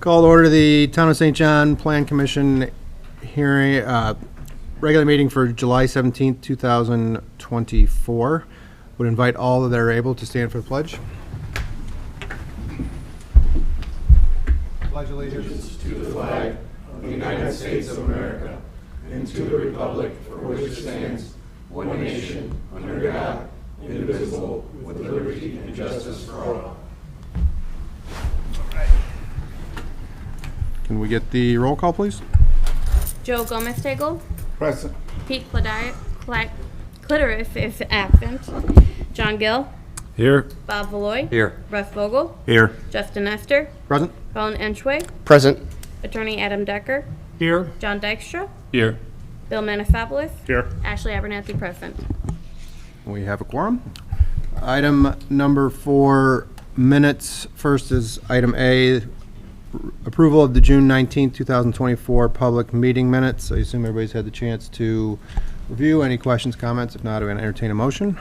Call to order the Town of St. John Plan Commission hearing, regular meeting for July 17th, 2024. Would invite all that are able to stand for the pledge. Pledge allegiance to the flag of the United States of America and to the republic for which it stands, one nation, under God, indivisible, with liberty and justice for all. Can we get the roll call, please? Joe Gomez-Tegel. Present. Pete Clitoris is absent. John Gill. Here. Bob Valoy. Here. Russ Vogel. Here. Justin Nestor. Present. Colin Enchway. Present. Attorney Adam Decker. Here. John Dykstra. Here. Bill Manasopoulos. Here. Ashley Abernathy present. We have a quorum. Item number 4, minutes. First is item A, approval of the June 19th, 2024 public meeting minutes. I assume everybody's had the chance to review. Any questions, comments? If not, I would entertain a motion.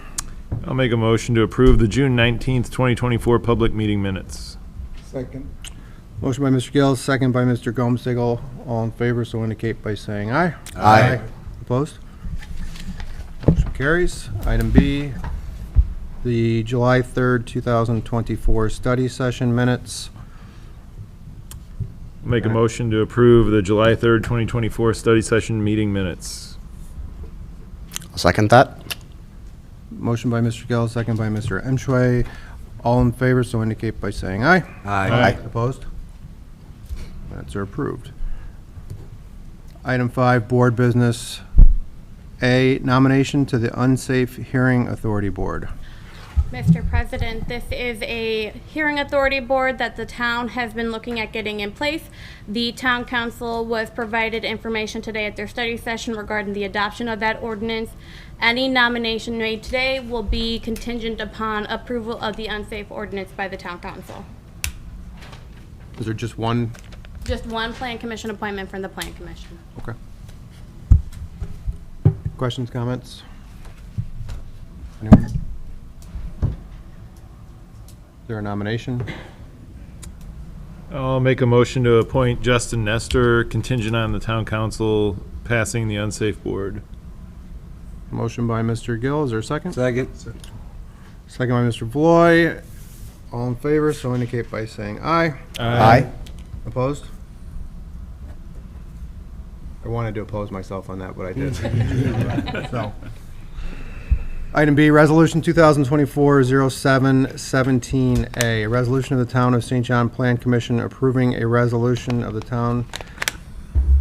I'll make a motion to approve the June 19th, 2024 public meeting minutes. Second. Motion by Mr. Gill, second by Mr. Gomez-Tegel. All in favor, so indicate by saying aye. Aye. Opposed? Motion carries. Item B, the July 3rd, 2024 study session minutes. I'll make a motion to approve the July 3rd, 2024 study session meeting minutes. I'll second that. Motion by Mr. Gill, second by Mr. Enchway. All in favor, so indicate by saying aye. Aye. Opposed? Minutes are approved. Item 5, board business. A, nomination to the Unsafe Hearing Authority Board. Mr. President, this is a hearing authority board that the town has been looking at getting in place. The town council was provided information today at their study session regarding the adoption of that ordinance. Any nomination made today will be contingent upon approval of the unsafe ordinance by the town council. Is there just one? Just one plan commission appointment from the plan commission. Okay. Questions, comments? Anyone? Is there a nomination? I'll make a motion to appoint Justin Nestor contingent on the town council passing the unsafe board. Motion by Mr. Gill, is there a second? Second. Second by Mr. Valoy. All in favor, so indicate by saying aye. Aye. Opposed? I wanted to oppose myself on that, but I did. So. Item B, Resolution 2024-07-17A, a resolution of the Town of St. John Plan Commission approving a resolution of the Town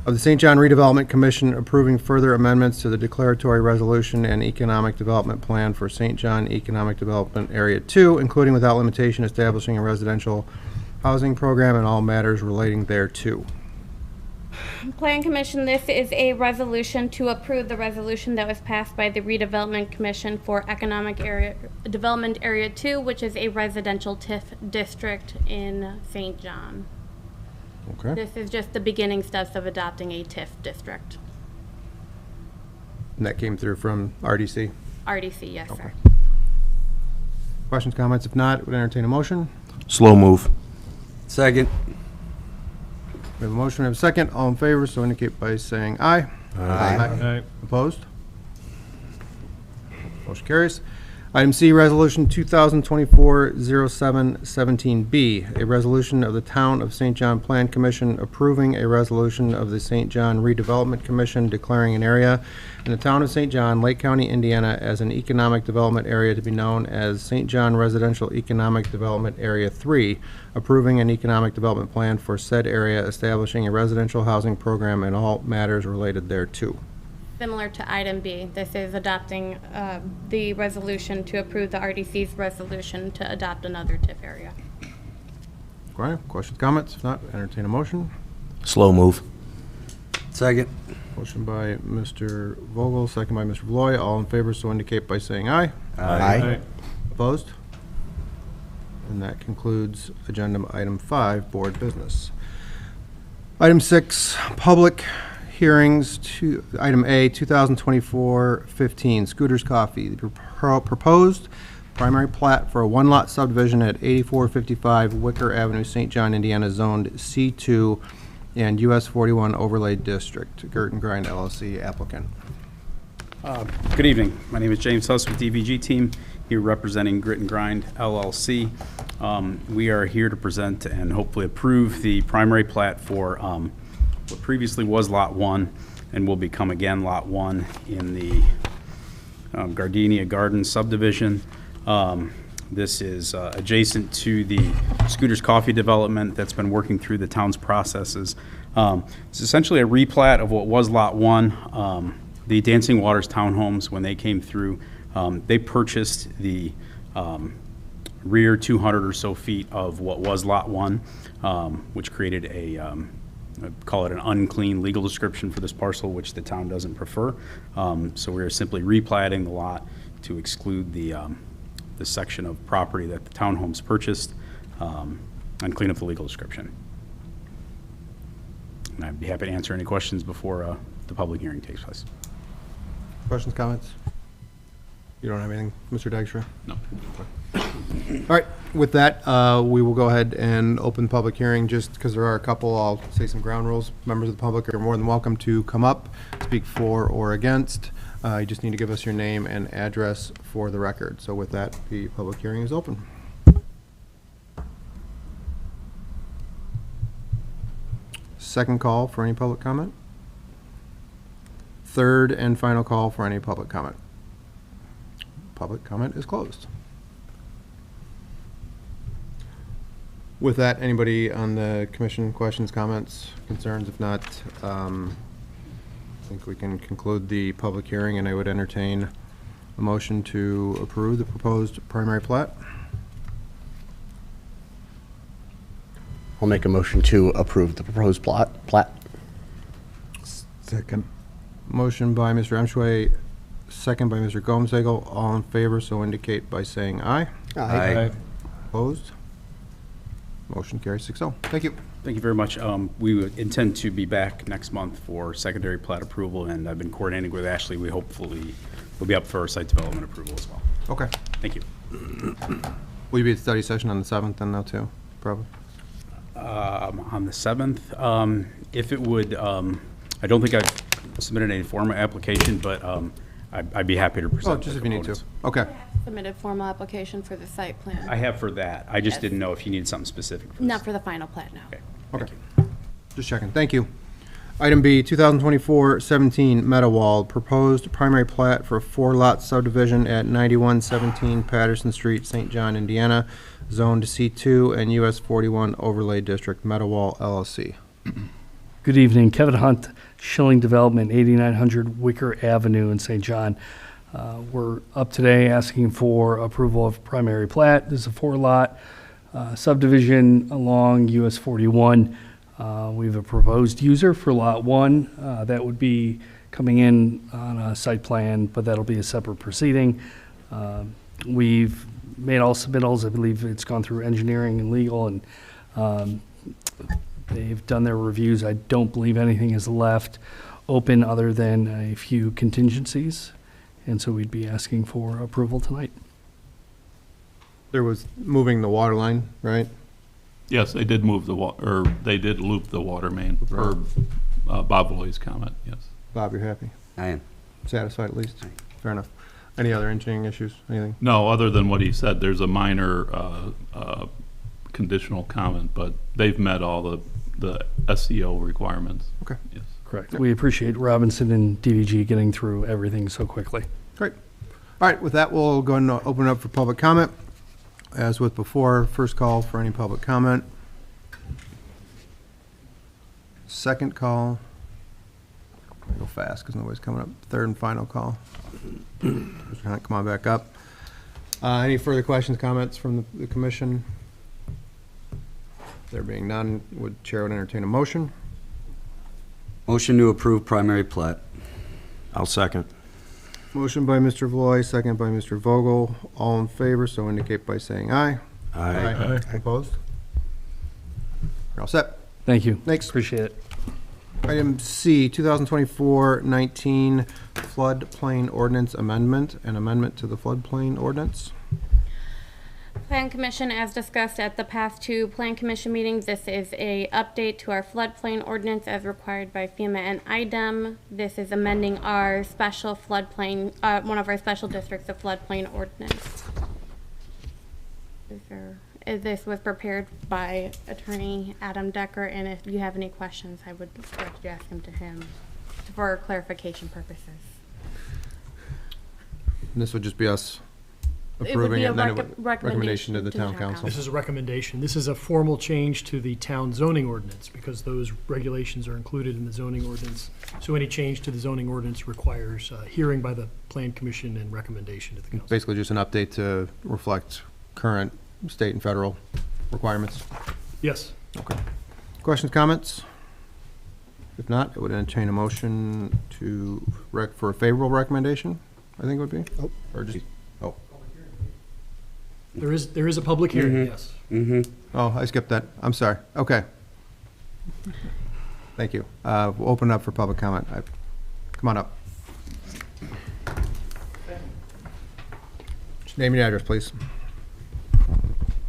of the St. John Redevelopment Commission approving further amendments to the declaratory resolution and economic development plan for St. John Economic Development Area 2, including without limitation establishing a residential housing program and all matters relating thereto. Plan Commission, this is a resolution to approve the resolution that was passed by the Redevelopment Commission for Economic Area Development Area 2, which is a residential TIF district in St. John. Okay. This is just the beginning steps of adopting a TIF district. And that came through from RDC. RDC, yes, sir. Questions, comments? If not, would entertain a motion. Slow move. Second. We have a motion, we have a second. All in favor, so indicate by saying aye. Aye. Opposed? Motion carries. Item C, Resolution 2024-07-17B, a resolution of the Town of St. John Plan Commission approving a resolution of the St. John Redevelopment Commission declaring an area in the Town of St. John, Lake County, Indiana, as an economic development area to be known as St. John Residential Economic Development Area 3, approving an economic development plan for said area, establishing a residential housing program and all matters related thereto. Similar to item B, this is adopting the resolution to approve the RDC's resolution to adopt another TIF area. Okay, questions, comments? If not, entertain a motion. Slow move. Second. Motion by Mr. Vogel, second by Mr. Valoy. All in favor, so indicate by saying aye. Aye. Opposed? And that concludes agenda item 5, board business. Item 6, public hearings. Item A, 2024-15, Scooters Coffee. The proposed primary plat for a one-lot subdivision at 8455 Wicker Avenue, St. John, Indiana, zoned C2 and US 41 Overlay District. Gert and Grind LLC applicant. Good evening. My name is James Huss with DVG Team, here representing Grit and Grind LLC. We are here to present and hopefully approve the primary plat for what previously was Lot 1 and will become again Lot 1 in the Gardenia Gardens subdivision. This is adjacent to the Scooters Coffee development that's been working through the town's processes. It's essentially a replat of what was Lot 1. The Dancing Waters Townhomes, when they came through, they purchased the rear 200 or so feet of what was Lot 1, which created a, I'd call it an unclean legal description for this parcel, which the town doesn't prefer. So we are simply replatting the lot to exclude the section of property that the townhomes purchased and clean up the legal description. And I'd be happy to answer any questions before the public hearing takes place. Questions, comments? You don't have anything, Mr. Dykstra? No. All right, with that, we will go ahead and open the public hearing. Just because there are a couple, I'll say some ground rules. Members of the public are more than welcome to come up, speak for or against. You just need to give us your name and address for the record. So with that, the public hearing is open. Second call for any public comment. Third and final call for any public comment. Public comment is closed. With that, anybody on the commission, questions, comments, concerns? If not, I think we can conclude the public hearing, and I would entertain a motion to approve the proposed primary plat. I'll make a motion to approve the proposed plat. Second. Motion by Mr. Emschway, second by Mr. Gomzagel. All in favor, so indicate by saying aye. Aye. Opposed? Motion carries 6-0. Thank you. Thank you very much. We would intend to be back next month for secondary plat approval, and I've been coordinating with Ashley. We hopefully will be up for our site development approval as well. Okay. Thank you. Will you be at the study session on the 7th then now too, probably? On the 7th, if it would, I don't think I've submitted any formal application, but I'd be happy to present. Oh, just the if you need to. components. Okay. Submitted formal application for the site plan. I have for that. I just Yes. didn't know if you needed something specific for this. Not for the final plat, no. Okay. Okay. Just checking. Thank you. Item B, 2024-17 Meadowwall, proposed primary plat for a 4-lot subdivision at 9117 Patterson Street, St. John, Indiana, zoned C2 and US 41 Overlay District, Meadowwall LLC. Good evening, Kevin Hunt, Schilling Development, 8900 Wicker Avenue in St. John. We're up today asking for approval of primary plat. This is a 4-lot subdivision along US 41. We have a proposed user for Lot 1. That would be coming in on a site plan, but that'll be a separate proceeding. We've made all submittals. I believe it's gone through engineering and legal, and they've done their reviews. I don't believe anything is left open other than a few contingencies, and so we'd be asking for approval tonight. There was moving the water line, right? Yes, they did move the or they did loop the water main, per Bob Loy's comment, yes. Bob, you're happy? I am. Satisfied at least? Fair enough. Any other engineering issues, anything? No, other than what he said, there's a minor conditional comment, but they've met all the SEO requirements. Okay. Yes. Correct. We appreciate Robinson and DVG getting through everything so quickly. Great. All right, with that, we'll go and open it up for public comment. As with before, first call for any public comment. Second call. I'll go fast because nobody's coming up. Third and final call. Mr. Hunt, come on back up. Any further questions, comments from the commission? There being none, Chair would entertain a motion. Motion to approve primary plat. I'll second. Motion by Mr. Vloy, second by Mr. Vogel. All in favor, so indicate by saying aye. Aye. Opposed? You're all set. Thank you. Thanks. Appreciate it. Item C, 2024-19 floodplain ordinance amendment, an amendment to the floodplain ordinance. Plan Commission, as discussed at the past two Plan Commission meetings, this is a update to our floodplain ordinance as required by FEMA and IDEM. This is amending our special floodplain, one of our special districts of floodplain ordinance. This was prepared by Attorney Adam Decker, and if you have any questions, I would direct you to ask them to him for clarification purposes. And this would just be us It would approving be it, a and then it would, recommendation to the town council. This is a recommendation. This is a formal change to the town zoning ordinance because those regulations are included in the zoning ordinance. So any change to the zoning ordinance requires a hearing by the Plan Commission and recommendation to the council. Basically just an update to reflect current state and federal requirements. Yes. Okay. Questions, comments? If not, it would entertain a motion to for a favorable recommendation, I think it would be? Oh. Or just, oh, There is a public hearing, yes. oh, I skipped that. I'm sorry. Okay. Thank you. We'll open it up for public comment. Come on up. Just name your address, please.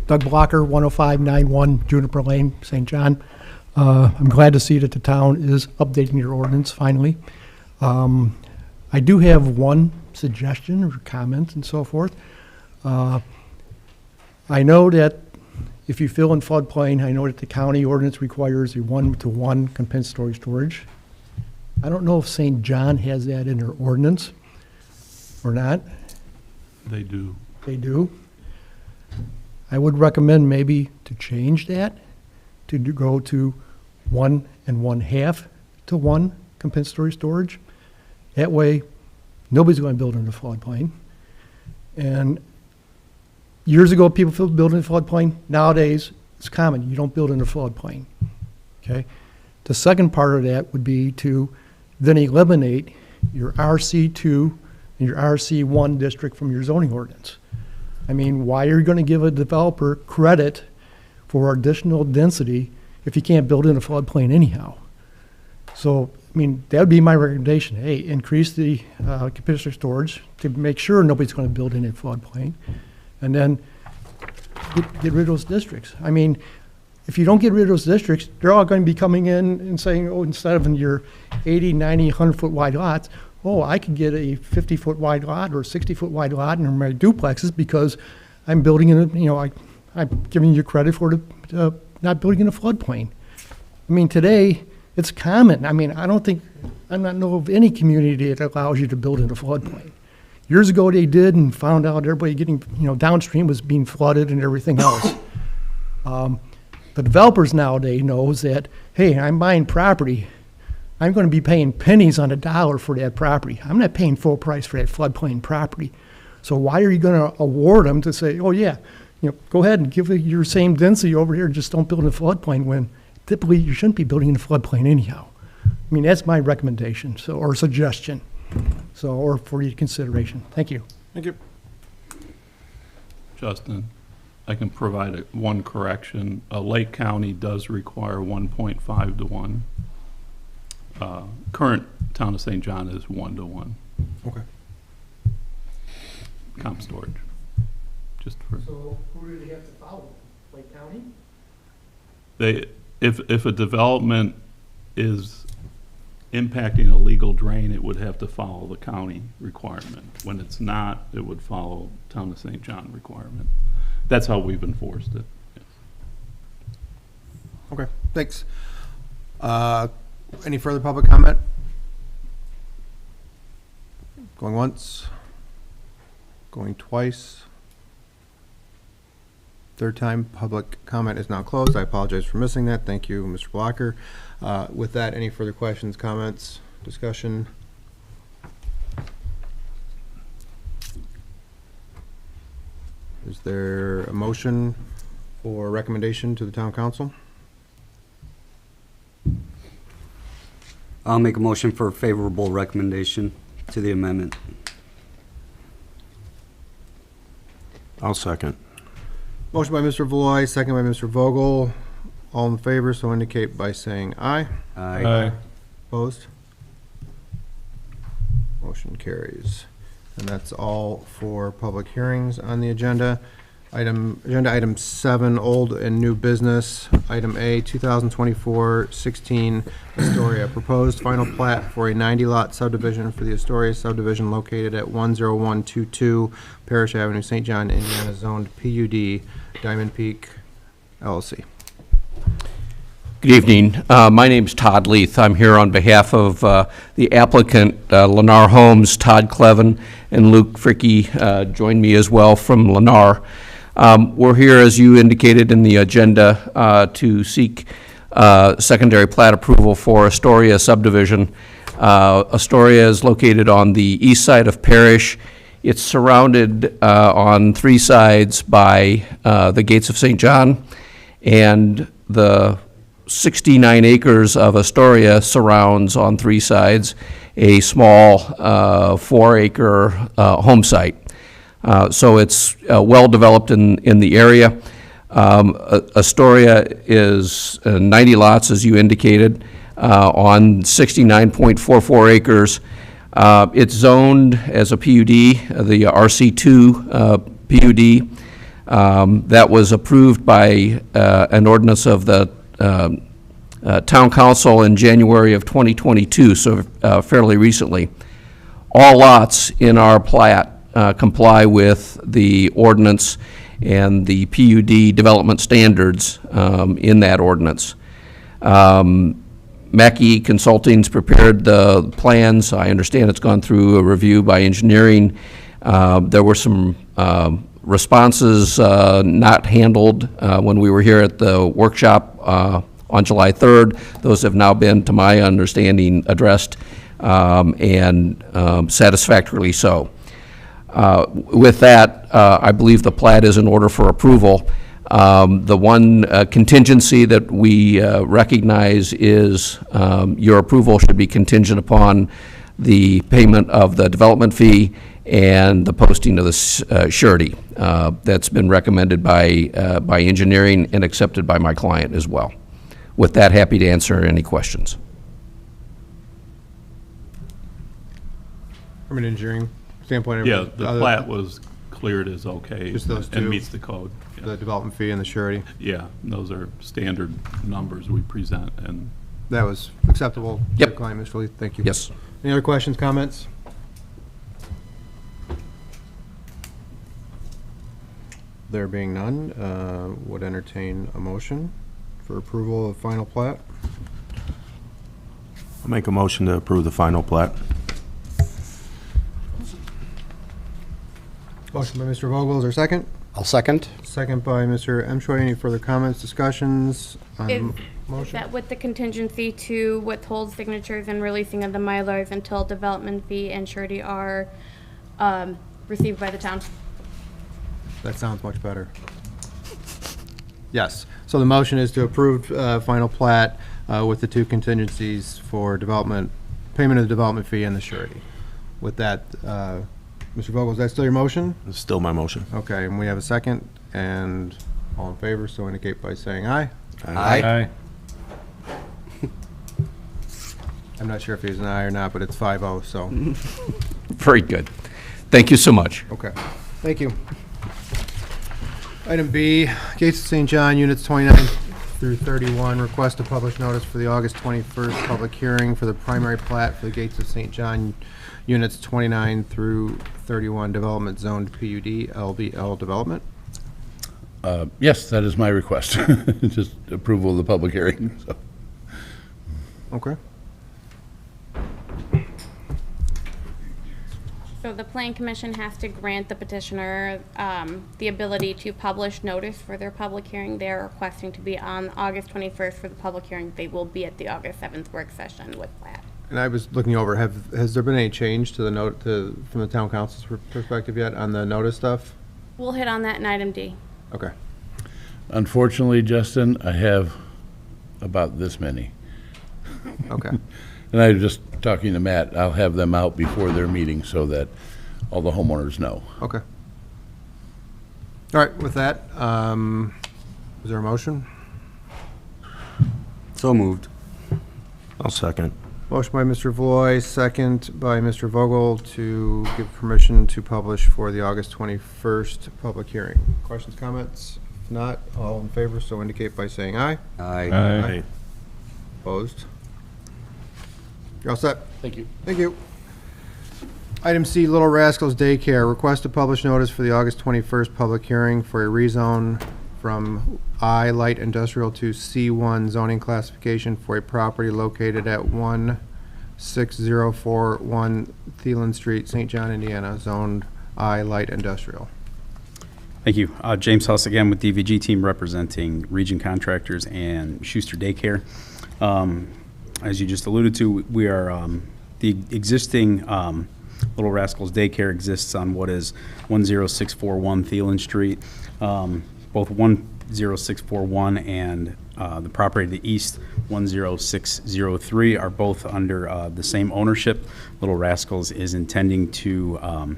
Doug Blocker, 10591 Juniper Lane, St. John. I'm glad to see that the town is updating your ordinance finally. I do have one suggestion or comment and so forth. I know that if you fill in floodplain, I know that the county ordinance requires a 1-to-1 compensatory storage. I don't know if St. John has that in their ordinance or not. They do. They do. I would recommend maybe to change that, to go to 1 1/2 to 1 compensatory storage. That way, nobody's going to build in the floodplain. And years ago, people built in the floodplain. Nowadays, it's common. You don't build in the floodplain. Okay? The second part of that would be to then eliminate your RC2 and your RC1 district from your zoning ordinance. I mean, why are you going to give a developer credit for additional density if you can't build in a floodplain anyhow? So, I mean, that would be my recommendation. Hey, increase the compensatory storage to make sure nobody's going to build in a floodplain, and then get rid of those districts. I mean, if you don't get rid of those districts, they're all going to be coming in and saying, oh, instead of in your 80, 90, 100-foot wide lots, oh, I could get a 50-foot wide lot or a 60-foot wide lot in my duplexes because I'm building in a, I'm giving you credit for not building in a floodplain. I mean, today, it's common. I mean, I not know of any community that allows you to build in a floodplain. Years ago, they did and found out everybody getting, downstream was being flooded and everything else. The developers nowadays knows that, hey, I'm buying property. I'm going to be paying pennies on the dollar for that property. I'm not paying full price for that floodplain property. So why are you going to award them to say, oh yeah, go ahead and give it your same density over here, just don't build in a floodplain when typically you shouldn't be building in a floodplain anyhow. I mean, that's my recommendation, or suggestion, or for your consideration. Thank you. Thank you. Justin, I can provide one correction. Lake County does require 1.5 to 1. Current town of St. John is 1 to 1. Okay. Comp storage. Just for So who do they have to follow? Lake County? if a development is impacting a legal drain, it would have to follow the county requirement. When it's not, it would follow town of St. John requirement. That's how we've enforced it. Yes. Okay, thanks. Any further public comment? Going once? Going twice? Third time, public comment is now closed. I apologize for missing that. Thank you, Mr. Blocker. With that, any further questions, comments, discussion? Is there a motion or recommendation to the town council? I'll make a motion for a favorable recommendation to the amendment. I'll second. Motion by Mr. Valois, second by Mr. Vogel. All in favor, so indicate by saying aye. Aye. Opposed? Motion carries. And that's all for public hearings on the agenda. Agenda item 7, old and new business. Item A, 2024-16 Astoria. Proposed final plat for a 90-lot subdivision for the Astoria subdivision located at 10122 Parish Avenue, St. John, Indiana, zoned PUD, Diamond Peak LLC. Good evening. My name's Todd Leith. I'm here on behalf of the applicant, Lennar Homes. Todd Clevin and Luke Fricky joined me as well from Lennar. We're here, as you indicated in the agenda, to seek secondary plat approval for Astoria subdivision. Astoria is located on the east side of Parish. It's surrounded on 3 sides by the Gates of St. John, and the 69 acres of Astoria surrounds on 3 sides a small 4-acre home site. So it's well developed in the area. Astoria is 90 lots, as you indicated, on 69.44 acres. It's zoned as a PUD, the RC2 PUD. That was approved by an ordinance of the Town Council in January of 2022, so fairly recently. All lots in our plat comply with the ordinance and the PUD development standards in that ordinance. Mackey Consulting's prepared the plans. I understand it's gone through a review by engineering. There were some responses not handled when we were here at the workshop on July 3rd. Those have now been, to my understanding, addressed and satisfactorily so. With that, I believe the plat is in order for approval. The one contingency that we recognize is your approval should be contingent upon the payment of the development fee and the posting of the surety. That's been recommended by engineering and accepted by my client as well. With that, happy to answer any questions. From an engineering standpoint? Yeah, the plat was cleared as okay. Just those and two? meets the code. Yeah. The development fee and the surety? Yeah, those are standard numbers we present, and That was acceptable to Yep. the client, Mr. Leith? Thank you. Yes. Any other questions, comments? There being none, would entertain a motion for approval of final plat. I'll make a motion to approve the final plat. Motion by Mr. Vogel, is there a second? I'll second. Second by Mr. Mschway. Any further comments, discussions on Is the is motion? that with the contingency to withhold signatures and releasing of the Mylars until development fee and surety are received by the town? That sounds much better. Yes. So the motion is to approve final plat with the 2 contingencies for development, payment of the development fee and the surety. With that, Mr. Vogel, is that still your motion? It's still my motion. Okay, and we have a second, and all in favor, so indicate by saying aye. Aye. I'm not sure if he's an aye or not, but it's 5-0, so, Very good. Thank you so much. okay. Thank you. Item B, Gates of St. John, Units 29 through 31, request to publish notice for the August 21st public hearing for the primary plat for the Gates of St. John, Units 29 through 31, Development Zoned PUD, LBL Development. Yes, that is my request, just approval of the public hearing, so. Okay. So the Plan Commission has to grant the petitioner the ability to publish notice for their public hearing. They are requesting to be on August 21st for the public hearing. They will be at the August 7th work session with plat. And I was looking over, has there been any change to the note, from the town council's perspective yet on the notice stuff? We'll hit on that in item D. Okay. Unfortunately, Justin, I have about this many. Okay. And I was just talking to Matt, I'll have them out before their meeting so that all the homeowners know. Okay. All right, with that, is there a motion? So moved. I'll second. Motion by Mr. Vloy, second by Mr. Vogel to give permission to publish for the August 21st public hearing. Questions, comments? If not, all in favor, so indicate by saying aye. Aye. Aye. Opposed? You're all set. Thank you. Thank you. Item C, Little Rascals Daycare. Request to publish notice for the August 21st public hearing for a rezone from I Light Industrial to C1 zoning classification for a property located at 16041 Thielen Street, St. John, Indiana, zoned I Light Industrial. Thank you. James Huss again with DVG team representing Region Contractors and Schuster Daycare. As you just alluded to, we are the existing Little Rascals Daycare exists on what is 10641 Thielen Street. Both 10641 and the property to the east, 10603, are both under the same ownership. Little Rascals is intending to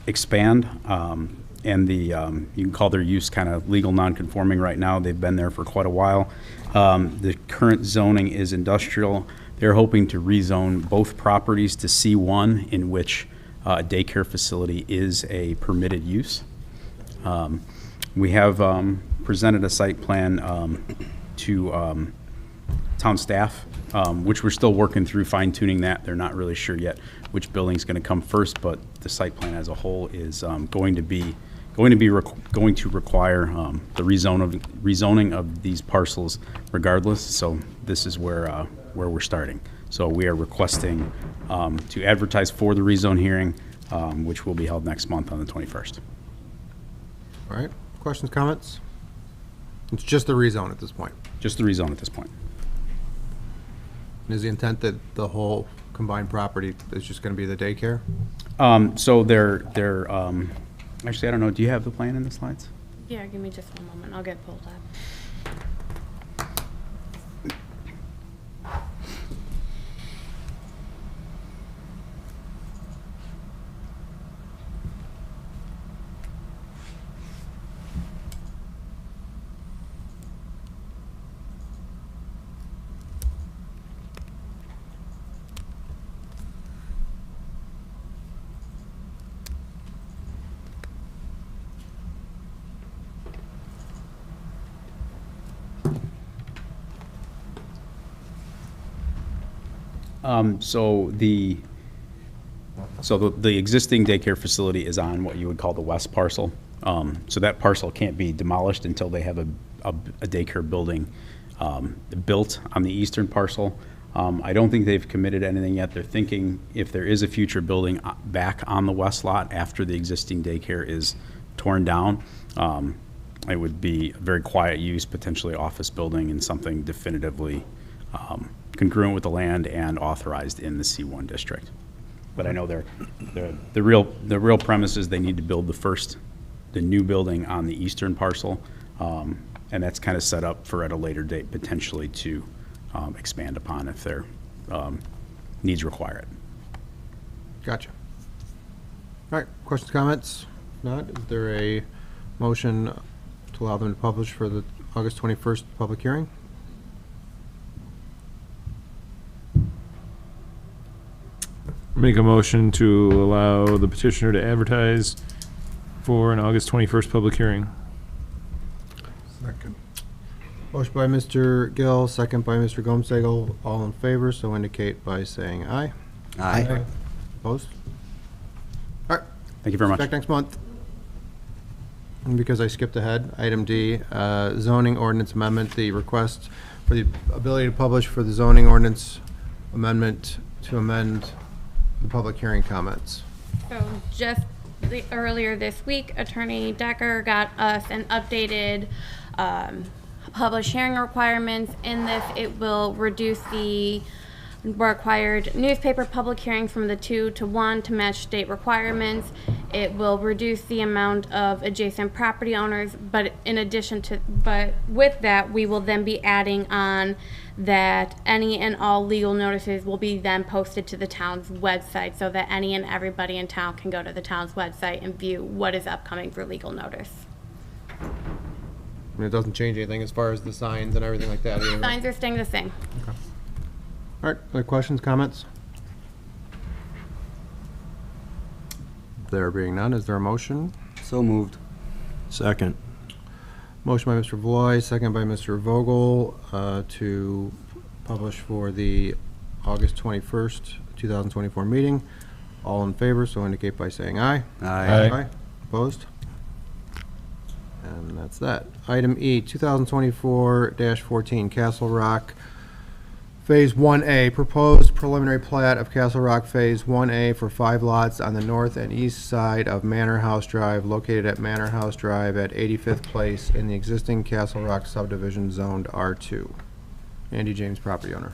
expand, and you can call their use kind of legal non-conforming right now. They've been there for quite a while. The current zoning is industrial. They're hoping to rezone both properties to C1, in which a daycare facility is a permitted use. We have presented a site plan to town staff, which we're still working through fine-tuning that. They're not really sure yet which building's going to come first, but the site plan as a whole is going to require the rezoning of these parcels regardless. So this is where we're starting. So we are requesting to advertise for the rezone hearing, which will be held next month on the 21st. All right. Questions, comments? It's just the rezone at this point. Just the rezone at this point. And is the intent that the whole combined property is just going to be the daycare? So they're actually, I don't know, do you have the plan in the slides? Yeah, give me just one moment. I'll get it pulled up. So the existing daycare facility is on what you would call the west parcel. So that parcel can't be demolished until they have a daycare building built on the eastern parcel. I don't think they've committed anything yet. They're thinking if there is a future building back on the west lot after the existing daycare is torn down, it would be a very quiet use, potentially office building, and something definitively congruent with the land and authorized in the C1 district. But I know the real premise is they need to build the new building on the eastern parcel, and that's kind of set up for at a later date potentially to expand upon if their needs require it. Gotcha. All right, questions, comments? If not, is there a motion to allow them to publish for the August 21st public hearing? Make a motion to allow the petitioner to advertise for an August 21st public hearing. Second. Motion by Mr. Gill, second by Mr. Gomsagel. All in favor, so indicate by saying aye. Aye. Opposed? All right. Thank you very much. Back next month. And because I skipped ahead, item D, zoning ordinance amendment, the request for the ability to publish for the zoning ordinance amendment to amend the public hearing comments. So just earlier this week, Attorney Decker got us an updated published hearing requirements. In this, it will reduce the required newspaper public hearings from the 2 to 1 to match state requirements. It will reduce the amount of adjacent property owners, but with that, we will then be adding on that any and all legal notices will be then posted to the town's website so that any and everybody in town can go to the town's website and view what is upcoming for legal notice. I mean, it doesn't change anything as far as the signs and everything like that either. Signs are staying the same. Okay. All right, other questions, comments? There being none, is there a motion? So moved. Second. Motion by Mr. Vloy, second by Mr. Vogel, to publish for the August 21st, 2024 meeting. All in favor, so indicate by saying aye. Aye. Opposed? And that's that. Item E, 2024-14, Castle Rock, Phase 1A, proposed preliminary plat of Castle Rock Phase 1A for 5 lots on the north and east side of Manor House Drive, located at Manor House Drive at 85th Place in the existing Castle Rock subdivision zoned R2. Andy James, property owner.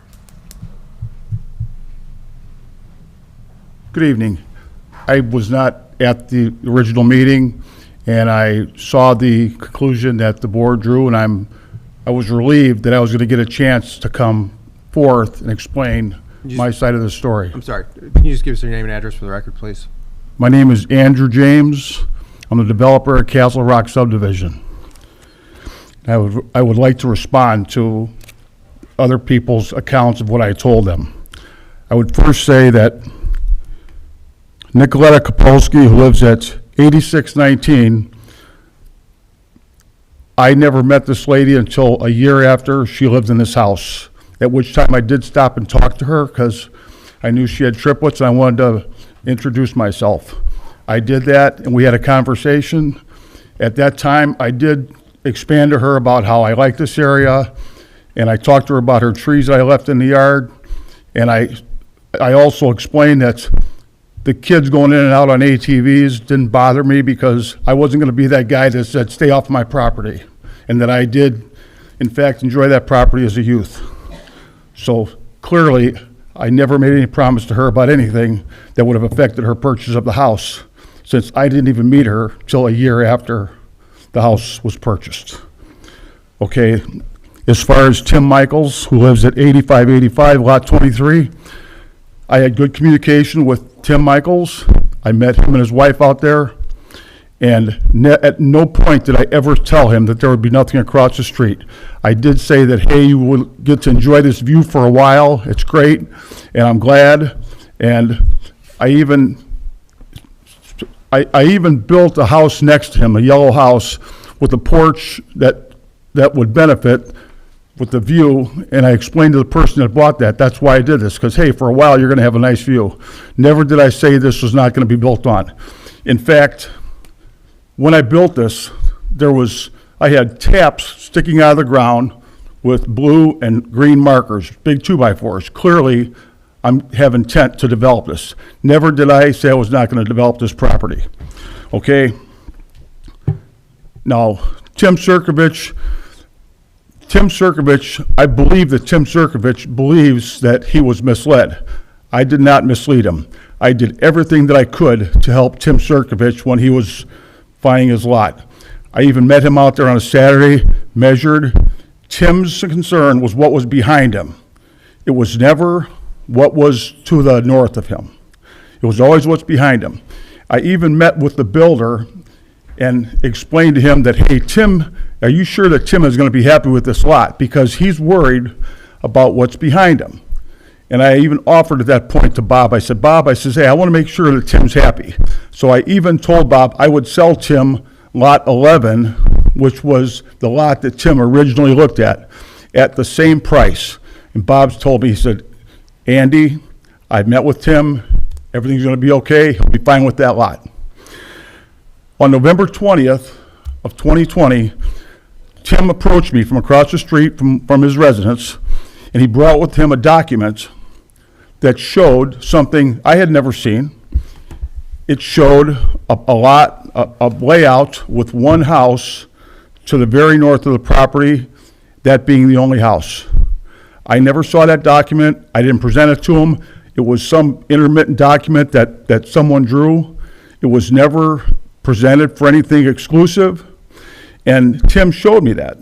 Good evening. I was not at the original meeting, and I saw the conclusion that the board drew, and I was relieved that I was going to get a chance to come forth and explain my side of the story. I'm sorry, can you just give us your name and address for the record, please? My name is Andrew James. I'm the developer at Castle Rock Subdivision. I would like to respond to other people's accounts of what I told them. I would first say that Nicoletta Kapolsky, who lives at 8619, I never met this lady until a year after she lived in this house, at which time I did stop and talk to her because I knew she had triplets and I wanted to introduce myself. I did that and we had a conversation. At that time, I did expand to her about how I like this area, and I talked to her about her trees that I left in the yard, and I also explained that the kids going in and out on ATVs didn't bother me because I wasn't going to be that guy that said, stay off my property, and that I did, in fact, enjoy that property as a youth. So clearly, I never made any promise to her about anything that would have affected her purchase of the house, since I didn't even meet her till a year after the house was purchased. Okay, as far as Tim Michaels, who lives at 8585 Lot 23, I had good communication with Tim Michaels. I met him and his wife out there, and at no point did I ever tell him that there would be nothing across the street. I did say that, hey, you will get to enjoy this view for a while. It's great, and I'm glad. And I even built a house next to him, a yellow house with a porch that would benefit with the view, and I explained to the person that bought that, that's why I did this, because, hey, for a while, you're going to have a nice view. Never did I say this was not going to be built on. In fact, when I built this, I had taps sticking out of the ground with blue and green markers, big 2x4s. Clearly, I have intent to develop this. Never did I say I was not going to develop this property. Okay? Now, Tim Sirkovich, I believe that Tim Sirkovich believes that he was misled. I did not mislead him. I did everything that I could to help Tim Sirkovich when he was buying his lot. I even met him out there on a Saturday, measured. Tim's concern was what was behind him. It was never what was to the north of him. It was always what's behind him. I even met with the builder and explained to him that, hey, Tim, are you sure that Tim is going to be happy with this lot? Because he's worried about what's behind him. And I even offered at that point to Bob, I said, Bob, I says, hey, I want to make sure that Tim's happy. So I even told Bob I would sell Tim lot 11, which was the lot that Tim originally looked at the same price. And Bob's told me, he said, Andy, I've met with Tim, everything's going to be okay, he'll be fine with that lot. On November 20th of 2020, Tim approached me from across the street from his residence, and he brought with him a document that showed something I had never seen. It showed a layout with one house to the very north of the property, that being the only house. I never saw that document. I didn't present it to him. It was some intermittent document that someone drew. It was never presented for anything exclusive. And Tim showed me that.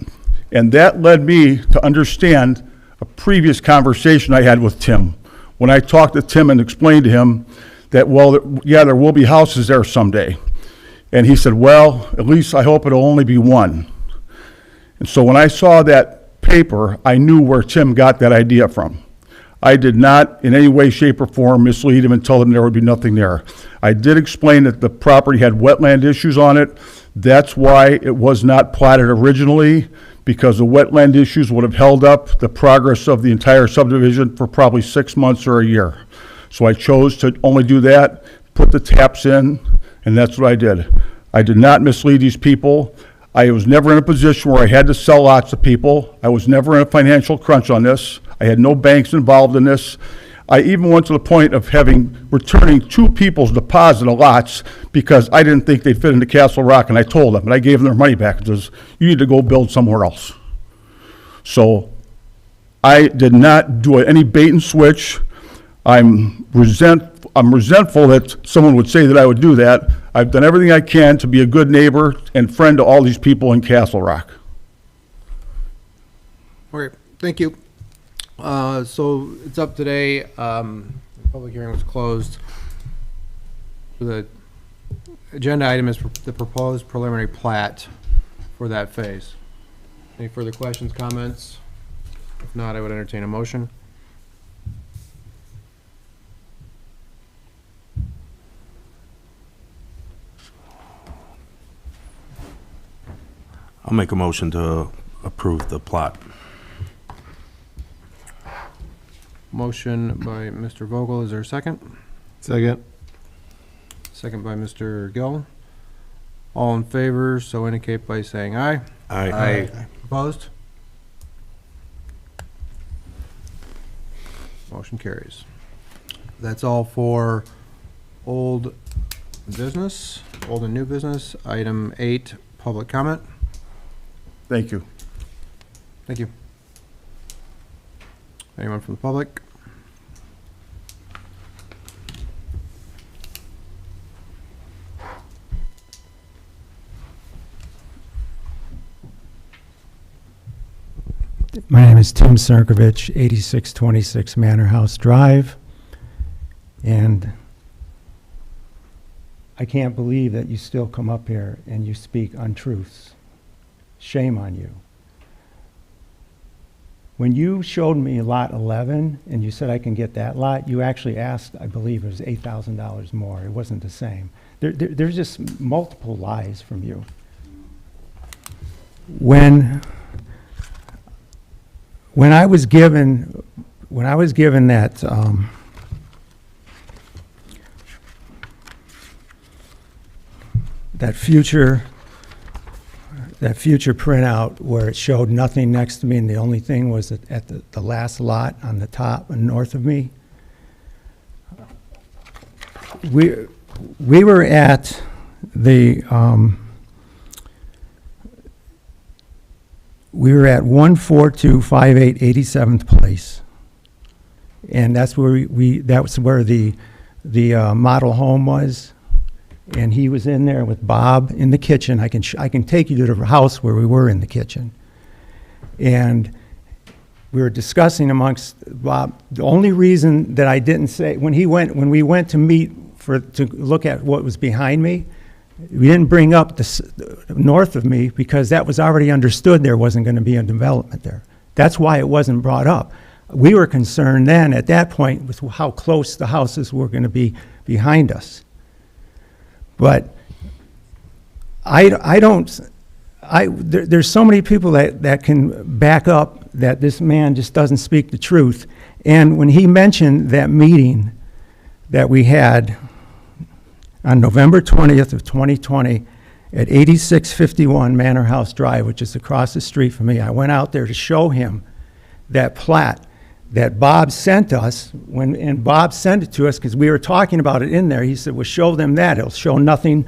And that led me to understand a previous conversation I had with Tim. When I talked to Tim and explained to him that, well, yeah, there will be houses there someday. And he said, well, at least I hope it'll only be one. And so when I saw that paper, I knew where Tim got that idea from. I did not in any way, shape, or form mislead him and tell him there would be nothing there. I did explain that the property had wetland issues on it. That's why it was not platted originally, because the wetland issues would have held up the progress of the entire subdivision for probably 6 months or a year. So I chose to only do that, put the taps in, and that's what I did. I did not mislead these people. I was never in a position where I had to sell lots to people. I was never in a financial crunch on this. I had no banks involved in this. I even went to the point of returning 2 people's deposit of lots because I didn't think they'd fit into Castle Rock, and I told them, and I gave them their money back. It says, you need to go build somewhere else. So I did not do any bait and switch. I'm resentful that someone would say that I would do that. I've done everything I can to be a good neighbor and friend to all these people in Castle Rock. Okay, thank you. So it's up today. The public hearing was closed. The agenda item is the proposed preliminary plat for that phase. Any further questions, comments? If not, I would entertain a motion. I'll make a motion to approve the plot. Motion by Mr. Vogel. Is there a second? Second. Second by Mr. Gill. All in favor, so indicate by saying aye. Aye. Opposed? Motion carries. That's all for old business, old and new business. Item 8, public comment. Thank you. Thank you. Anyone from the public? My name is Tim Sarkovich, 8626 Manor House Drive, and I can't believe that you still come up here and you speak untruths. Shame on you. When you showed me lot 11 and you said I can get that lot, you actually asked, I believe it was $8,000 more. It wasn't the same. There's just multiple lies from you. When I was given that that future printout where it showed nothing next to me and the only thing was at the last lot on the top and north of me, we were at the we were at 14258 87th Place, and that's where that's where the model home was, and he was in there with Bob in the kitchen. I can take you to the house where we were in the kitchen, and we were discussing amongst Bob. The only reason that I didn't say when we went to meet to look at what was behind me, we didn't bring up the north of me because that was already understood there wasn't going to be a development there. That's why it wasn't brought up. We were concerned then at that point with how close the houses were going to be behind us. But there's so many people that can back up that this man just doesn't speak the truth. And when he mentioned that meeting that we had on November 20th of 2020 at 8651 Manor House Drive, which is across the street from me, I went out there to show him that plat that Bob sent us, and Bob sent it to us because we were talking about it in there. He said, well, show them that. It'll show nothing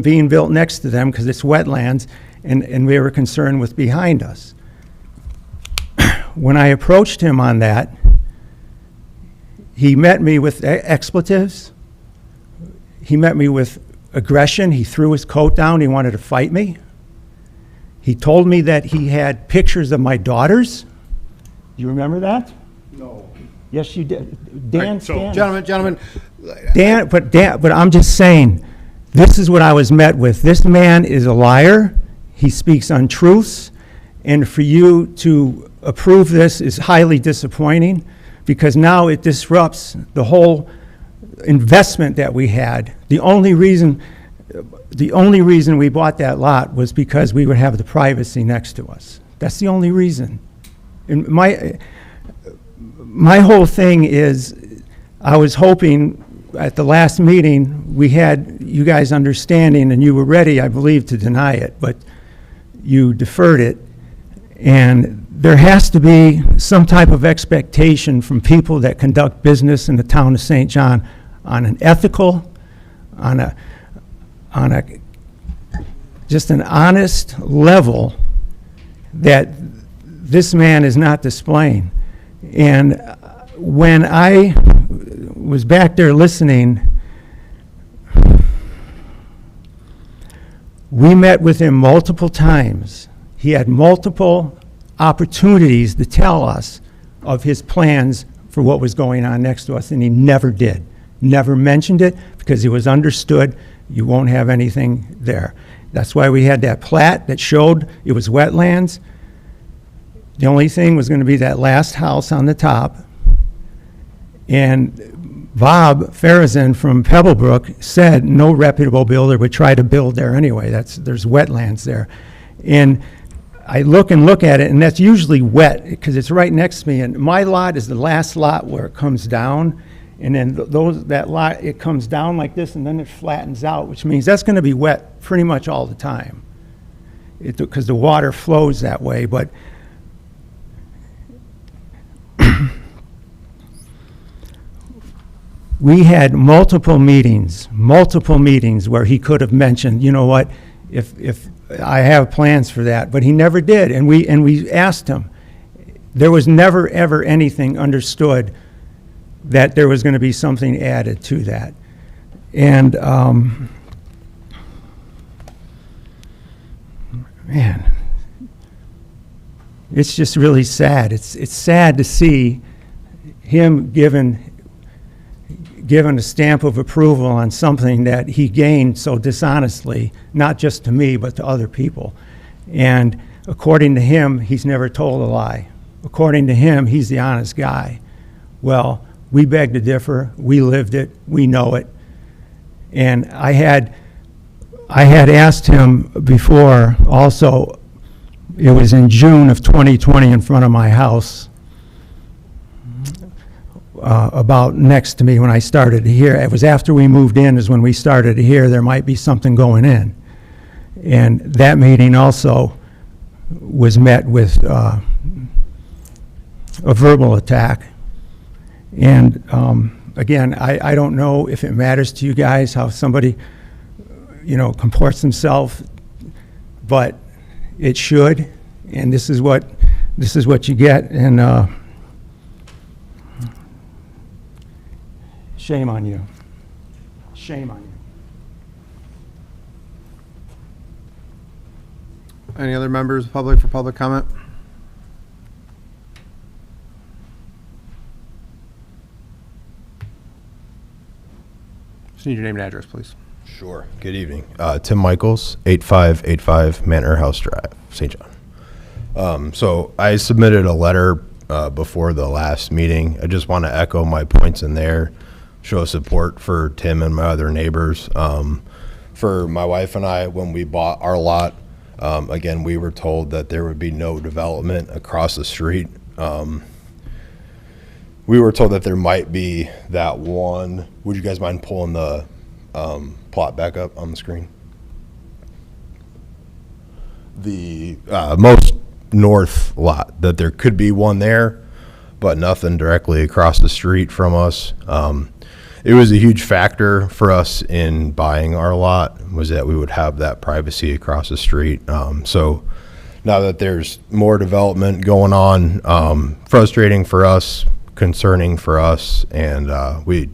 being built next to them because it's wetlands, and we were concerned with behind us. When I approached him on that, he met me with expletives. He met me with aggression. He threw his coat down. He wanted to fight me. He told me that he had pictures of my daughters. You remember that? No. Yes, you did. Dan, Right, so, gentlemen. but I'm just saying, this is what I was met with. This man is a liar. He speaks untruths. And for you to approve this is highly disappointing. because now it disrupts the whole investment that we had. The only reason we bought that lot was because we would have the privacy next to us. That's the only reason. And my whole thing is, I was hoping at the last meeting, we had you guys understanding, and you were ready, I believe, to deny it, but you deferred it. And there has to be some type of expectation from people that conduct business in the town of St. John on an ethical, on a just an honest level that this man is not displaying. And when I was back there listening, we met with him multiple times. He had multiple opportunities to tell us of his plans for what was going on next to us, and he never did. Never mentioned it, because it was understood you won't have anything there. That's why we had that plat that showed it was wetlands. The only thing was going to be that last house on the top. And Bob Farazan from Pebblebrook said no reputable builder would try to build there anyway. There's wetlands there. And I look at it, and that's usually wet because it's right next to me. And my lot is the last lot where it comes down. And then that lot, it comes down like this, and then it flattens out, which means that's going to be wet pretty much all the time, because the water flows that way. But we had multiple meetings where he could have mentioned, you know what, if I have plans for that, but he never did. And we asked him. There was never, ever anything understood that there was going to be something added to that. And, man, it's just really sad. It's sad to see him given a stamp of approval on something that he gained so dishonestly, not just to me, but to other people. And according to him, he's never told a lie. According to him, he's the honest guy. Well, we beg to differ. We lived it. We know it. And I had asked him before also, it was in June of 2020 in front of my house, about next to me when I started to hear. It was after we moved in is when we started to hear there might be something going in. And that meeting also was met with a verbal attack. And again, I don't know if it matters to you guys how somebody, comports himself, but it should. And this is what you get. And shame on you. Shame on you. Any other members of the public for public comment? Just need your name and address, please. Sure. Good evening. Tim Michaels, 8585 Manor House Drive, St. John. So I submitted a letter before the last meeting. I just want to echo my points in there, show support for Tim and my other neighbors. For my wife and I, when we bought our lot, again, we were told that there would be no development across the street. We were told that there might be that one. Would you guys mind pulling the plot back up on the screen? The most north lot, that there could be one there, but nothing directly across the street from us. It was a huge factor for us in buying our lot, was that we would have that privacy across the street. So now that there's more development going on, frustrating for us, concerning for us, and we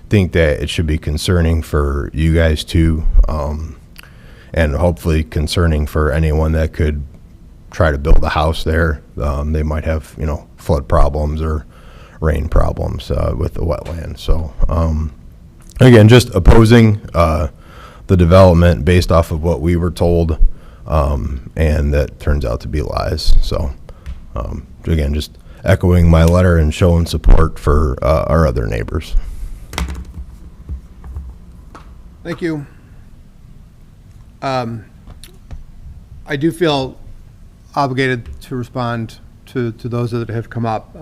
think that it should be concerning for you guys too, and hopefully concerning for anyone that could try to build a house there. They might have, flood problems or rain problems with the wetland. So again, just opposing the development based off of what we were told, and that turns out to be lies. So again, just echoing my letter and showing support for our other neighbors. Thank you. I do feel obligated to respond to those that have come up.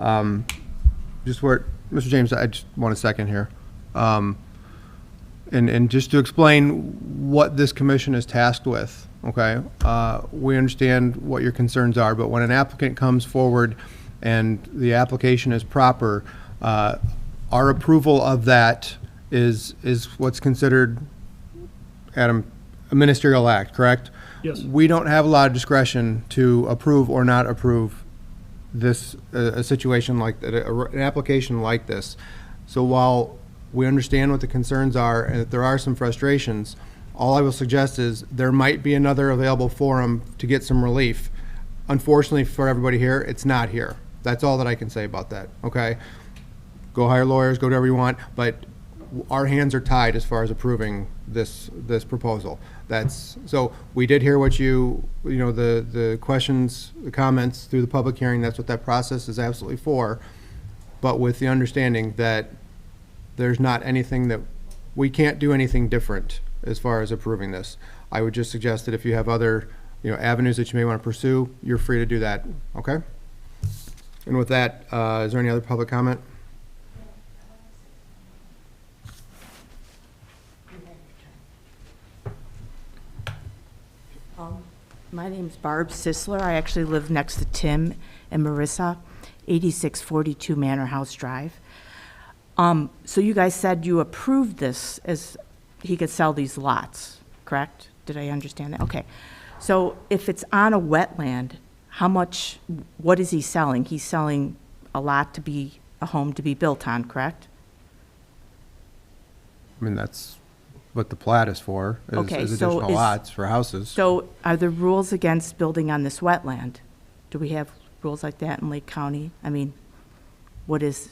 Just where, Mr. James, I just want a second here. And just to explain what this commission is tasked with, okay? We understand what your concerns are, but when an applicant comes forward and the application is proper, our approval of that is what's considered, Adam, a ministerial act, correct? Yes. We don't have a lot of discretion to approve or not approve this, a situation like that, an application like this. So while we understand what the concerns are and that there are some frustrations, all I will suggest is there might be another available forum to get some relief. Unfortunately for everybody here, it's not here. That's all that I can say about that, okay? Go hire lawyers, go do whatever you want, but our hands are tied as far as approving this proposal. So we did hear what the questions, the comments through the public hearing. That's what that process is absolutely for. But with the understanding that there's not anything that, we can't do anything different as far as approving this. I would just suggest that if you have other, avenues that you may want to pursue, you're free to do that, okay? And with that, is there any other public comment? My name's Barb Sisler. I actually live next to Tim and Marissa, 8642 Manor House Drive. So you guys said you approved this as he could sell these lots, correct? Did I understand that? Okay. So if it's on a wetland, what is he selling? He's selling a lot to be, a home to be built on, correct? I mean, that's what the plat is for, Okay, is so additional lots for houses. So are there rules against building on this wetland? Do we have rules like that in Lake County? I mean, what is,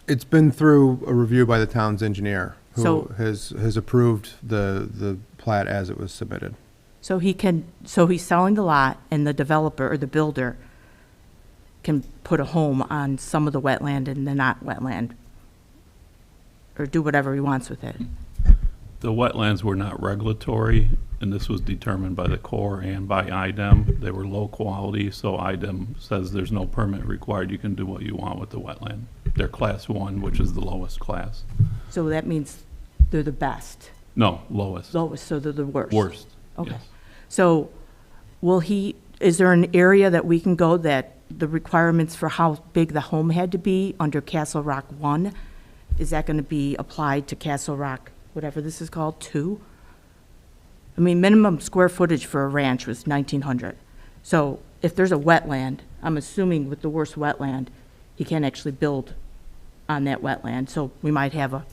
It's been through a review by the town's engineer, who So- has approved the plat as it was submitted. so he's selling the lot and the developer or the builder can put a home on some of the wetland and the not wetland? Or do whatever he wants with it? The wetlands were not regulatory, and this was determined by the Corps and by IDEM. They were low quality, so IDEM says there's no permit required. You can do what you want with the wetland. They're class 1, which is the lowest class. So that means they're the best? No, lowest. Lowest, so they're the worst? Worst. Okay. Yes. So is there an area that we can go that the requirements for how big the home had to be under Castle Rock 1, is that going to be applied to Castle Rock, whatever this is called, 2? I mean, minimum square footage for a ranch was 1,900. So if there's a wetland, I'm assuming with the worst wetland, he can't actually build on that wetland. So we might have a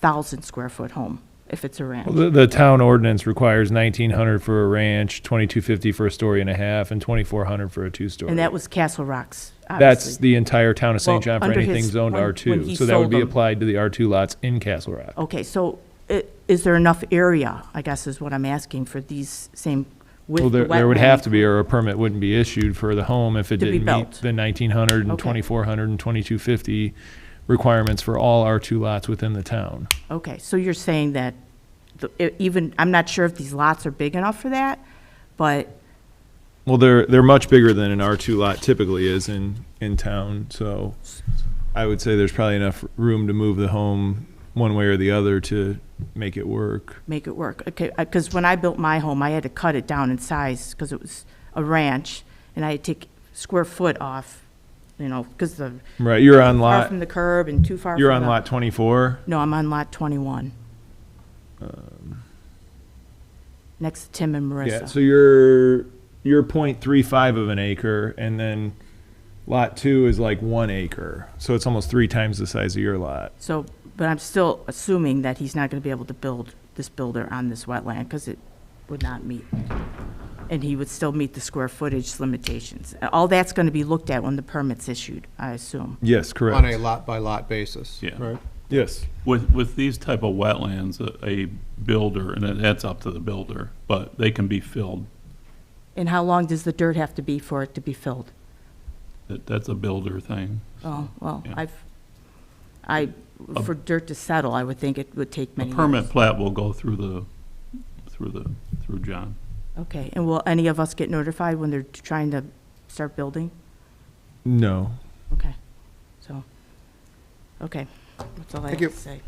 1,000 square foot home if it's a ranch. Well, the town ordinance requires 1,900 for a ranch, 2,250 for a story and a half, and 2,400 for a two-story. And that was Castle Rock's, That's obviously. the entire town of St. Well, John for under anything his- zoned when R2. he So that would sold be them. applied to the R2 lots in Castle Rock. Okay, so is there enough area, I guess is what I'm asking, for these same, with Well, the there would have wetland? to be, or a permit wouldn't be issued for the home if it To be didn't meet built. the 1,900 and Okay. 2,400 and 2,250 requirements for all R2 lots within the town. Okay, so you're saying that even, I'm not sure if these lots are big enough for that, but, Well, they're much bigger than an R2 lot typically is in town, so I would say there's probably enough room to move the home one way or the other to make it work. make it work. Okay, because when I built my home, I had to cut it down in size because it was a ranch, and I had to take square foot off, because the. Right, you're on Far lot, from the curb and too far from you're on the- lot 24? No, I'm on lot 21. Next to Tim and Marissa. Yeah, so you're 0.35 of an acre, and then lot 2 is like 1 acre. So it's almost 3 times the size of your lot. So, but I'm still assuming that he's not going to be able to build this builder on this wetland because it would not meet. And he would still meet the square footage limitations. All that's going to be looked at when the permit's issued, I assume. Yes, correct. On a lot-by-lot basis. Yeah. Right? Yes. With these type of wetlands, a builder, and that's up to the builder, but they can be filled. And how long does the dirt have to be for it to be filled? That's a builder thing. Oh, well, Yeah. for dirt to settle, I would think it would take A many years. permit plat will go through John. Okay, and will any of us get notified when they're trying to start building? No. Okay, so, okay, that's all I have Thank you. to say.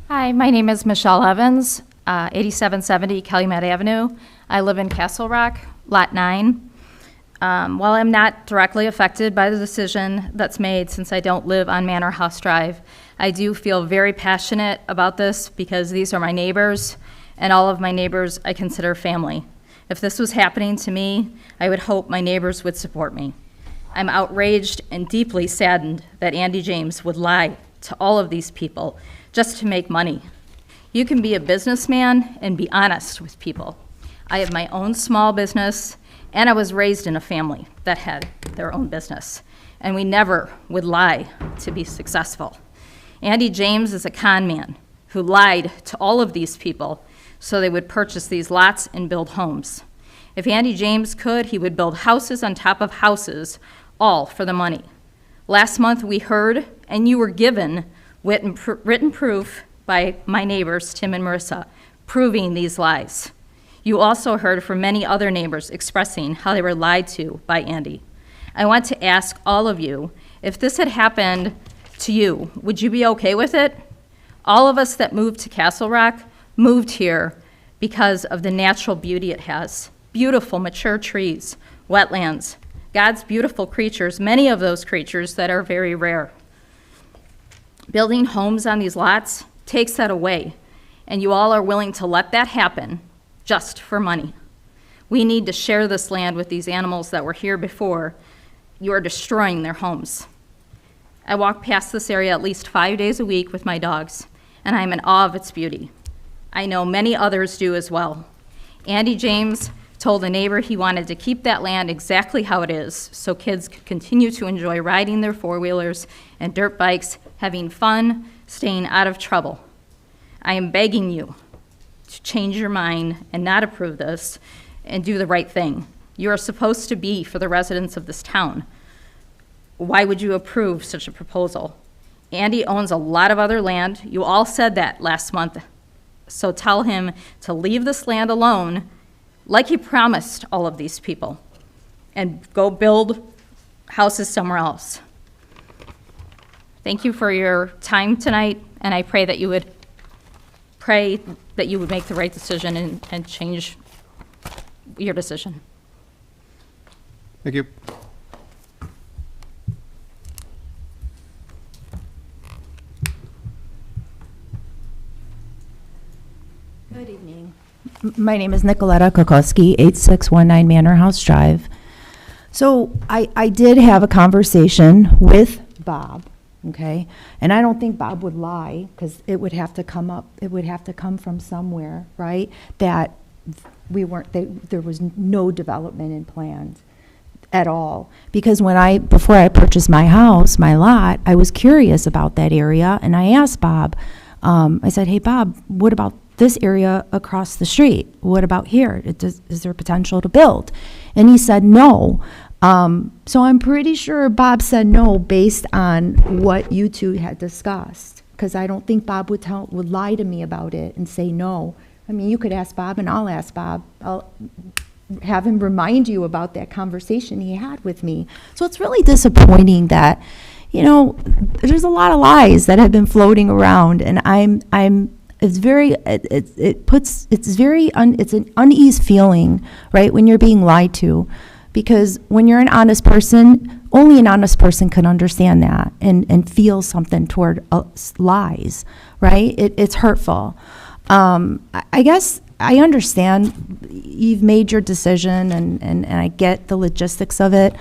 Hi, my name is Michelle Evans, 8770 Calumet Avenue. I live in Castle Rock, Lot 9. While I'm not directly affected by the decision that's made since I don't live on Manor House Drive, I do feel very passionate about this because these are my neighbors, and all of my neighbors I consider family. If this was happening to me, I would hope my neighbors would support me. I'm outraged and deeply saddened that Andy James would lie to all of these people just to make money. You can be a businessman and be honest with people. I have my own small business, and I was raised in a family that had their own business, and we never would lie to be successful. Andy James is a con man who lied to all of these people so they would purchase these lots and build homes. If Andy James could, he would build houses on top of houses, all for the money. Last month we heard, and you were given, written proof by my neighbors, Tim and Marissa, proving these lies. You also heard from many other neighbors expressing how they were lied to by Andy. I want to ask all of you, if this had happened to you, would you be okay with it? All of us that moved to Castle Rock moved here because of the natural beauty it has. Beautiful, mature trees, wetlands, God's beautiful creatures, many of those creatures that are very rare. Building homes on these lots takes that away, and you all are willing to let that happen just for money. We need to share this land with these animals that were here before. You are destroying their homes. I walk past this area at least 5 days a week with my dogs, and I'm in awe of its beauty. I know many others do as well. Andy James told a neighbor he wanted to keep that land exactly how it is so kids could continue to enjoy riding their four-wheelers and dirt bikes, having fun, staying out of trouble. I am begging you to change your mind and not approve this and do the right thing. You are supposed to be for the residents of this town. Why would you approve such a proposal? Andy owns a lot of other land. You all said that last month. So tell him to leave this land alone like he promised all of these people and go build houses somewhere else. Thank you for your time tonight, and I pray that you would make the right decision and change your decision. Thank you. Good evening. My name is Nicoletta Kokoski, 8619 Manor House Drive. So I did have a conversation with Bob, okay? And I don't think Bob would lie, because it would have to come up, it would have to come from somewhere, right? That there was no development in plans at all. Because before I purchased my house, my lot, I was curious about that area, and I asked Bob, I said, hey, Bob, what about this area across the street? What about here? Is there potential to build? And he said no. So I'm pretty sure Bob said no based on what you two had discussed, because I don't think Bob would lie to me about it and say no. I mean, you could ask Bob, and I'll ask Bob. I'll have him remind you about that conversation he had with me. So it's really disappointing that, there's a lot of lies that have been floating around, and it's an unease feeling, right, when you're being lied to, because when you're an honest person, only an honest person can understand that and feel something toward lies, right? It's hurtful. I guess I understand you've made your decision, and I get the logistics of it.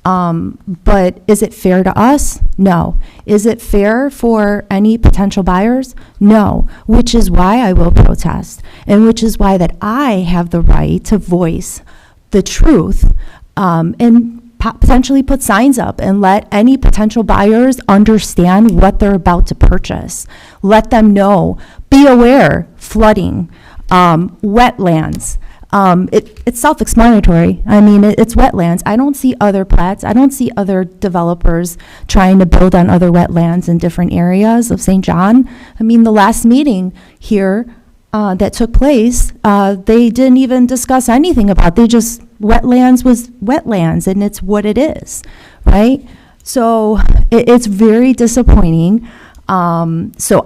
But is it fair to us? No. Is it fair for any potential buyers? No. Which is why I will protest, and which is why that I have the right to voice the truth, and potentially put signs up and let any potential buyers understand what they're about to purchase. Let them know, be aware, flooding, wetlands. It's self-explanatory. I mean, it's wetlands. I don't see other plats. I don't see other developers trying to build on other wetlands in different areas of St. John. I mean, the last meeting here that took place, they didn't even discuss anything about. They just, wetlands was wetlands, and it's what it is, right? So it's very disappointing. So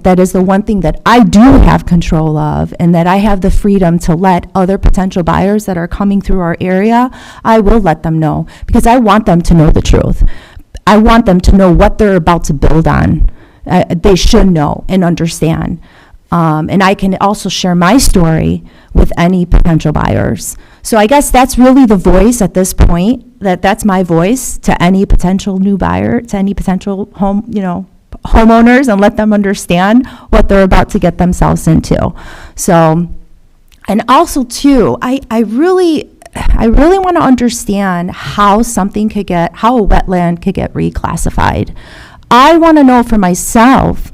that is the one thing that I do have control of, and that I have the freedom to let other potential buyers that are coming through our area, I will let them know, because I want them to know the truth. I want them to know what they're about to build on. They should know and understand. And I can also share my story with any potential buyers. So I guess that's really the voice at this point, that's my voice to any potential new buyer, to any potential homeowners, and let them understand what they're about to get themselves into. So, and also too, I really want to understand how a wetland could get reclassified. I want to know for myself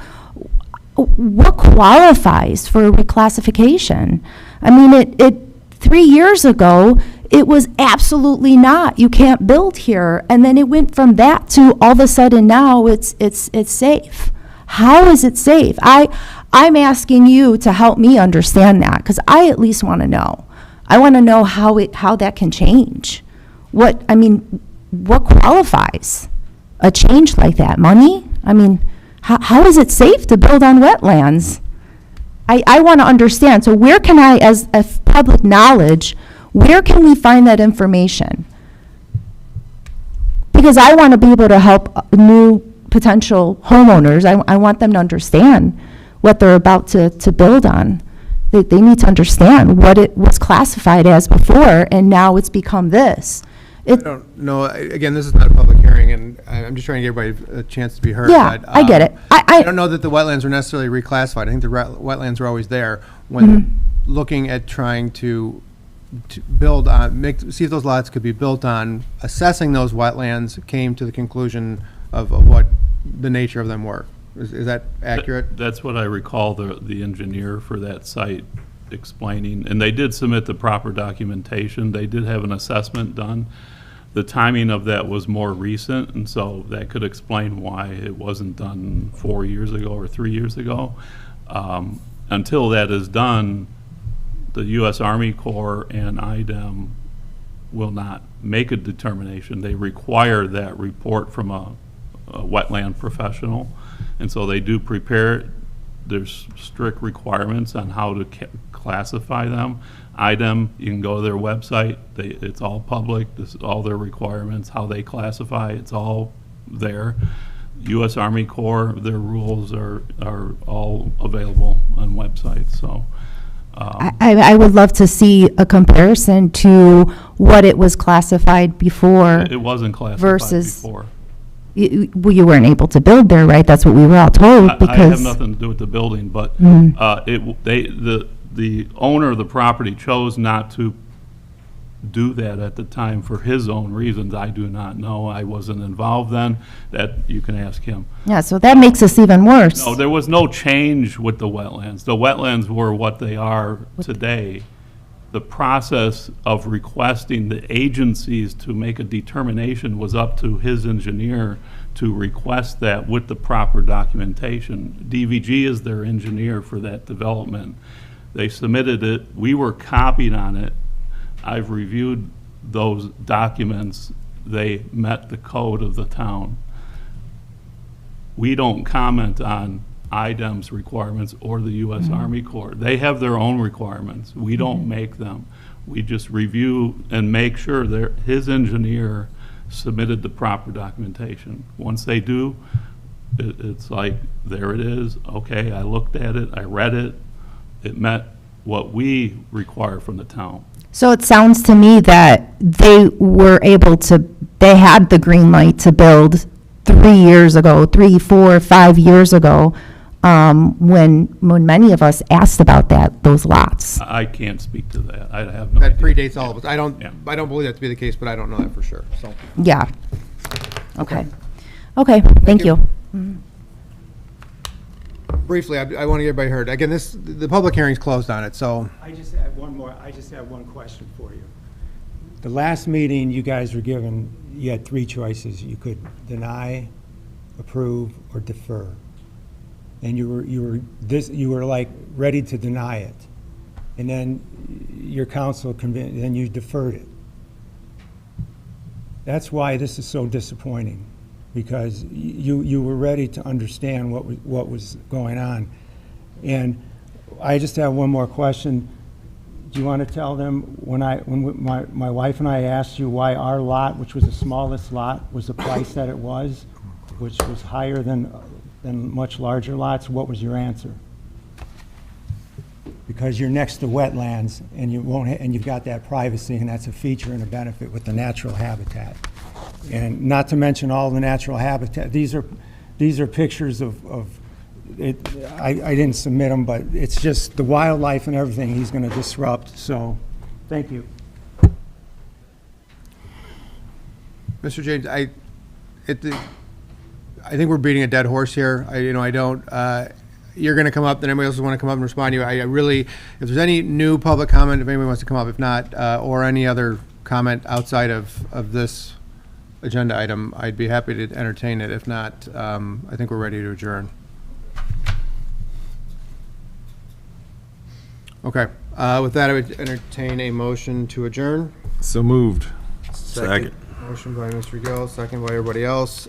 what qualifies for a reclassification. I mean, 3 years ago, it was absolutely not. You can't build here. And then it went from that to all of a sudden now it's safe. How is it safe? I'm asking you to help me understand that, because I at least want to know. I want to know how that can change. What qualifies a change like that? Money? I mean, how is it safe to build on wetlands? I want to understand. So where can I, as public knowledge, where can we find that information? Because I want to be able to help new potential homeowners. I want them to understand what they're about to build on. They need to understand what it was classified as before, and now it's become this. I don't know. Again, this is not a public hearing, and I'm just trying to give everybody a chance to be heard. Yeah, but, I get it. I don't know that the wetlands are necessarily reclassified. I think the wetlands are always there when looking at trying to build on, see if those lots could be built on. Assessing those wetlands came to the conclusion of what the nature of them were. Is that accurate? That's what I recall the engineer for that site explaining, and they did submit the proper documentation. They did have an assessment done. The timing of that was more recent, and so that could explain why it wasn't done 4 years ago or 3 years ago. Until that is done, the U.S. Army Corps and IDEM will not make a determination. They require that report from a wetland professional, and so they do prepare it. There's strict requirements on how to classify them. IDEM, you can go to their website. It's all public. This is all their requirements, how they classify. It's all there. U.S. Army Corps, their rules are all available on websites. So I would love to see a comparison to what it was classified before. It wasn't classified versus before. You weren't able to build there, right? That's what we were all told. I have nothing to do with the building, but the owner of the property chose not to do that at the time for his own reasons. I do not know. I wasn't involved then. That you can ask him. Yeah, so that makes us even worse. No, there was no change with the wetlands. The wetlands were what they are today. The process of requesting the agencies to make a determination was up to his engineer to request that with the proper documentation. DVG is their engineer for that development. They submitted it. We were copied on it. I've reviewed those documents. They met the code of the town. We don't comment on IDEM's requirements or the U.S. Army Corps. They have their own requirements. We don't make them. We just review and make sure his engineer submitted the proper documentation. Once they do, it's like, there it is. Okay, I looked at it, I read it. It met what we require from the town. So it sounds to me that they had the green light to build 3 years ago, 3, 4, 5 years ago, when many of us asked about those lots. I can't speak to that. I have no That idea. predates all of us. I don't believe that to be the case, but I don't know that for sure, so. Yeah. Okay. Okay, thank you. Briefly, I want to get everybody heard. Again, the public hearing's closed on it, so. I just have one question for you. The last meeting, you guys were given, you had three choices. You could deny, approve, or defer. And you were like ready to deny it. And then your council convinced, then you deferred it. That's why this is so disappointing, because you were ready to understand what was going on. And I just have one more question. Do you want to tell them, when my wife and I asked you why our lot, which was the smallest lot, was the price that it was, which was higher than much larger lots, what was your answer? Because you're next to wetlands, and you've got that privacy, and that's a feature and a benefit with the natural habitat. And not to mention all the natural habitat. These are pictures of it. I didn't submit them, but it's just the wildlife and everything he's going to disrupt. So, thank you. Mr. James, I think we're beating a dead horse here. You're going to come up, then anybody else want to come up and respond to you. I really, if there's any new public comment, if anybody wants to come up, if not, or any other comment outside of this agenda item, I'd be happy to entertain it. If not, I think we're ready to adjourn. Okay, with that, I would entertain a motion to adjourn. So moved. Second. Motion by Mr. Gill, second by everybody else.